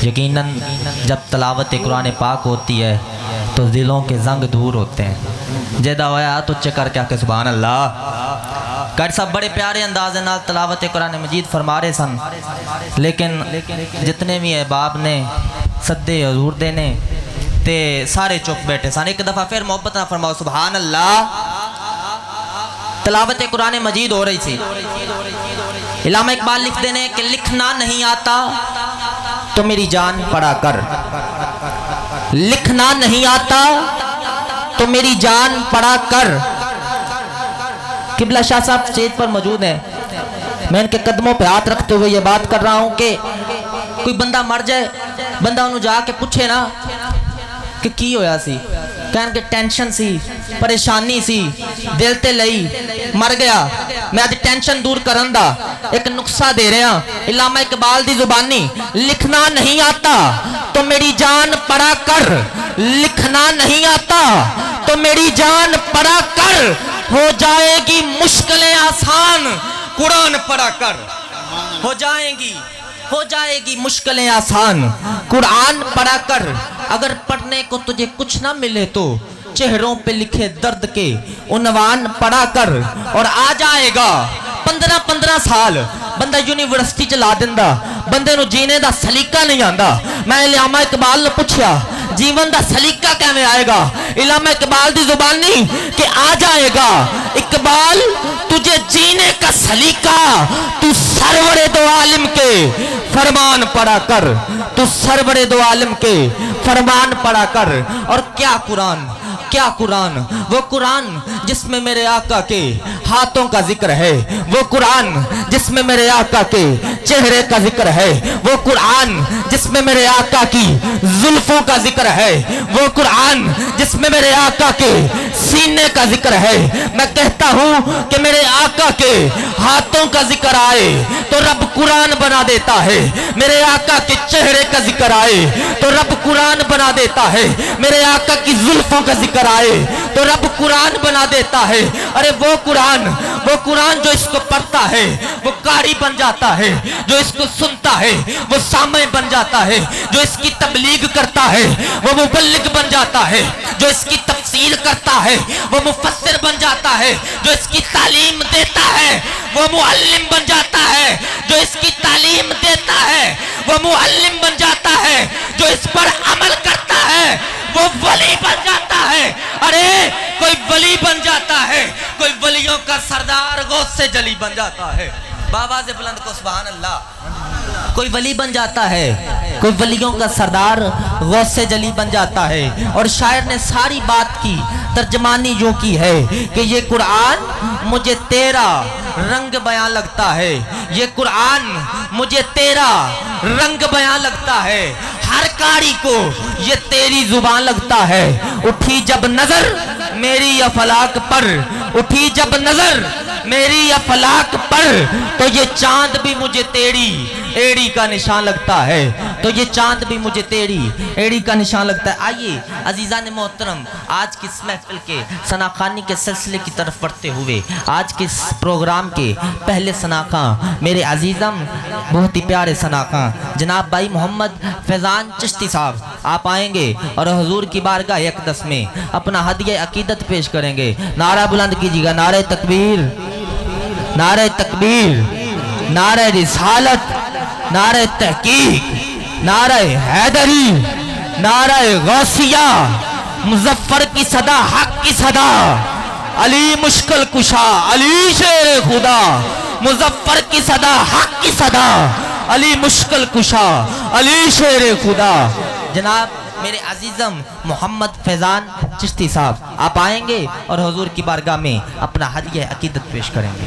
یقیناً جب تلاوت قرآن پاک ہوتی ہے تو دلوں کے زنگ دور ہوتے ہیں۔ جیدہ ہویا تو چکر کیا کہ سبحان اللہ قاری صاحب بڑے پیارے انداز نال تلاوت قرآن مجید فرما رہے سن، لیکن جتنے بھی احباب نے صدے حضور دینے تے سارے چپ بیٹھے سن۔ ایک دفعہ پھر محبت نہ فرماؤ سبحان اللہ۔ تلاوت قرآن مجید ہو رہی تھی، علامہ اقبال لکھ دینے کہ لکھنا نہیں آتا تو میری جان پڑھا کر، لکھنا نہیں آتا تو میری جان پڑھا کر۔ قبلہ شاہ صاحب اسٹیج پر موجود ہیں، میں ان کے قدموں پہ ہاتھ رکھتے ہوئے یہ بات کر رہا ہوں کہ کوئی بندہ مر جائے، بندہ انہوں جا کے پوچھے نا کہ کی ہویا سی، کہنے کہ ٹینشن سی، پریشانی سی، دل تے لئی مر گیا، میں آج ٹینشن دور کرن دا ایک نقصہ دے رہے ہیں۔ علامہ اقبال دی زبانی لکھنا نہیں آتا تو میری جان پڑھا کر، لکھنا نہیں آتا تو میری جان پڑھا کر، ہو جائے گی مشکلیں آسان قرآن پڑھا کر، ہو جائے گی مشکلیں آسان قرآن پڑھا کر۔ اگر پڑھنے کو تجھے کچھ نہ ملے تو چہروں پہ لکھے درد کے عنوان پڑھا کر، اور آ جائے گا 15 سال بندہ یونیورسٹی چلا دیندہ، بندے نو جینے دا سلیقہ نہیں آندہ۔ میں علامہ اقبال نے پوچھیا جیون دا سلیقہ کیویں آئے گا؟ علامہ اقبال دی زبانی کہ آ جائے گا اقبال تجھے جینے کا سلیقہ، تو سرور دو عالم کے فرمان پڑھا کر، تو سرور دو عالم کے فرمان پڑھا کر۔ اور کیا قرآن، کیا قرآن، وہ قرآن جس میں میرے آقا کے ہاتھوں کا ذکر ہے، وہ قرآن جس میں میرے آقا کے چہرے کا ذکر ہے، وہ قرآن جس میں میرے آقا کی زلفوں کا ذکر ہے، وہ قرآن جس میں میرے آقا کے سینے کا ذکر ہے۔ میں کہتا ہوں کہ میرے آقا کے ہاتھوں کا ذکر آئے تو رب قرآن بنا دیتا ہے، میرے آقا کے چہرے کا ذکر آئے تو رب قرآن بنا دیتا ہے، میرے آقا کی زلفوں کا ذکر آئے تو رب قرآن بنا دیتا ہے۔ ارے وہ قرآن جو اس کو پڑھتا ہے وہ قاری بن جاتا ہے، جو اس کو سنتا ہے وہ سامع بن جاتا ہے، جو اس کی تبلیغ کرتا ہے وہ مبلغ بن جاتا ہے، جو اس کی تفسیر کرتا ہے وہ مفسر بن جاتا ہے، جو اس کی تعلیم دیتا ہے وہ معلم بن جاتا ہے، جو اس کی تعلیم دیتا ہے وہ معلم بن جاتا ہے، جو اس پر عمل کرتا ہے وہ ولی بن جاتا ہے۔ ارے کوئی ولی بن جاتا ہے، کوئی ولیوں کا سردار غوث سے جلی بن جاتا ہے۔ بابا سے بلند کو سبحان اللہ۔ کوئی ولی بن جاتا ہے، کوئی ولیوں کا سردار غوث سے جلی بن جاتا ہے۔ اور شاعر نے ساری بات کی ترجمانی یوں کی ہے کہ یہ قرآن مجھے تیرا رنگ بیان لگتا ہے، یہ قرآن مجھے تیرا رنگ بیان لگتا ہے، ہر قاری کو یہ تیری زبان لگتا ہے۔ اٹھی جب نظر میری افلاک پر، اٹھی جب نظر میری افلاک پر، تو یہ چاند بھی مجھے تیری ایڑی کا نشان لگتا ہے، تو یہ چاند بھی مجھے تیری ایڑی کا نشان لگتا ہے۔ آئیے عزیزان محترم، آج کی اس محفل کے ثناخوانی کے سلسلے کی طرف بڑھتے ہوئے آج کے اس پروگرام کے پہلے ثناخواں میرے عزیزم بہت ہی پیارے ثناخواں جناب بھائی محمد فیضان چشتی صاحب آپ آئیں گے اور حضور کی بارگاہ اقدس میں اپنا ہدیہ عقیدت پیش کریں گے۔ نعرہ بلند کیجیے گا، نعرہ تکبیر، نعرہ تکبیر، نعرہ رسالت، نعرہ تحقیق، نعرہ حیدری، نعرہ غوثیہ، مظفر کی صدا، حق کی صدا، علی مشکل کشا، علی شیر خدا، مظفر کی صدا، حق کی صدا، علی مشکل کشا، علی شیر خدا۔ جناب میرے عزیزم محمد فیضان چشتی صاحب آپ آئیں گے اور حضور کی بارگاہ میں اپنا ہدیہ عقیدت پیش کریں گے۔